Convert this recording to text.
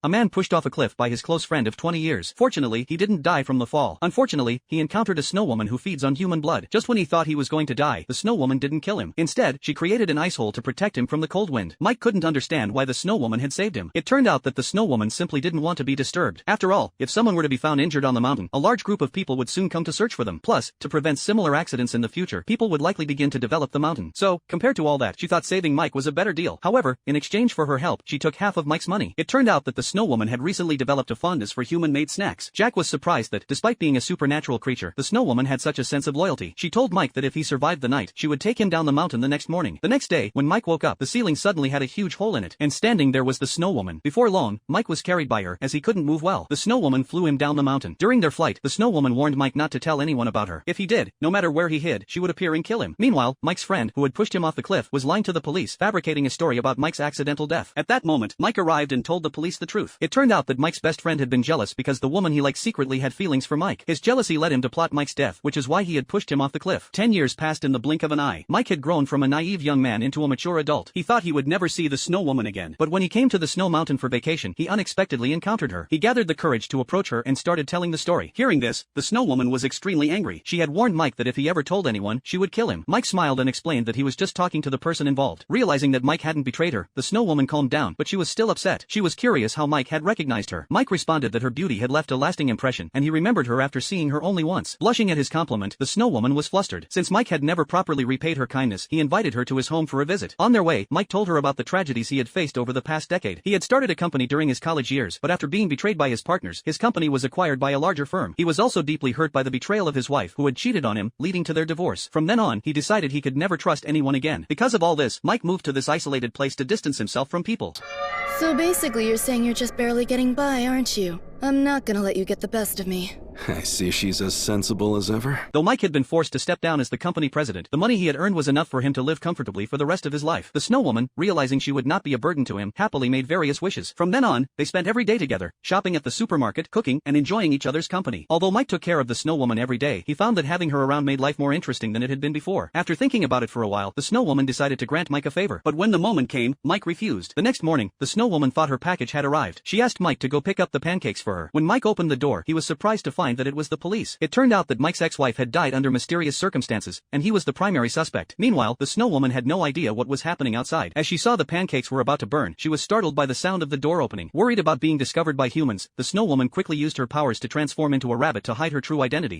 A man pushed off a cliff by his close friend of 20 years. Fortunately, he didn't die from the fall. Unfortunately, he encountered a snow woman who feeds on human blood. Just when he thought he was going to die, the snow woman didn't kill him. Instead, she created an ice hole to protect him from the cold wind. Mike couldn't understand why the snow woman had saved him. It turned out that the snow woman simply didn't want to be disturbed. After all, if someone were to be found injured on the mountain, a large group of people would soon come to search for them. Plus, to prevent similar accidents in the future, people would likely begin to develop the mountain. So, compared to all that, she thought saving Mike was a better deal. However, in exchange for her help, she took half of Mike's money. It turned out that the snow woman had recently developed a fondness for human-made snacks. Jack was surprised that, despite being a supernatural creature, the snow woman had such a sense of loyalty. She told Mike that if he survived the night, she would take him down the mountain the next morning. The next day, when Mike woke up, the ceiling suddenly had a huge hole in it, and standing there was the snow woman. Before long, Mike was carried by her, as he couldn't move well. The snow woman flew him down the mountain. During their flight, the snow woman warned Mike not to tell anyone about her. If he did, no matter where he hid, she would appear and kill him. Meanwhile, Mike's friend, who had pushed him off the cliff, was lying to the police, fabricating a story about Mike's accidental death. At that moment, Mike arrived and told the police the truth. It turned out that Mike's best friend had been jealous because the woman he liked secretly had feelings for Mike. His jealousy led him to plot Mike's death, which is why he had pushed him off the cliff. 10 years passed in the blink of an eye. Mike had grown from a naive young man into a mature adult. He thought he would never see the snow woman again. But when he came to the snow mountain for vacation, he unexpectedly encountered her. He gathered the courage to approach her and started telling the story. Hearing this, the snow woman was extremely angry. She had warned Mike that if he ever told anyone, she would kill him. Mike smiled and explained that he was just talking to the person involved. Realizing that Mike hadn't betrayed her, the snow woman calmed down, but she was still upset. She was curious how Mike had recognized her. Mike responded that her beauty had left a lasting impression, and he remembered her after seeing her only once. Blushing at his compliment, the snow woman was flustered. Since Mike had never properly repaid her kindness, he invited her to his home for a visit. On their way, Mike told her about the tragedies he had faced over the past decade. He had started a company during his college years, but after being betrayed by his partners, his company was acquired by a larger firm. He was also deeply hurt by the betrayal of his wife, who had cheated on him, leading to their divorce. From then on, he decided he could never trust anyone again. Because of all this, Mike moved to this isolated place to distance himself from people. So basically you're saying you're just barely getting by, aren't you? I'm not gonna let you get the best of me. I see she's as sensible as ever. Though Mike had been forced to step down as the company president, the money he had earned was enough for him to live comfortably for the rest of his life. The snow woman, realizing she would not be a burden to him, happily made various wishes. From then on, they spent every day together, shopping at the supermarket, cooking, and enjoying each other's company. Although Mike took care of the snow woman every day, he found that having her around made life more interesting than it had been before. After thinking about it for a while, the snow woman decided to grant Mike a favor. But when the moment came, Mike refused. The next morning, the snow woman thought her package had arrived. She asked Mike to go pick up the pancakes for her. When Mike opened the door, he was surprised to find that it was the police. It turned out that Mike's ex-wife had died under mysterious circumstances, and he was the primary suspect. Meanwhile, the snow woman had no idea what was happening outside. As she saw the pancakes were about to burn, she was startled by the sound of the door opening. Worried about being discovered by humans, the snow woman quickly used her powers to transform into a rabbit to hide her true identity.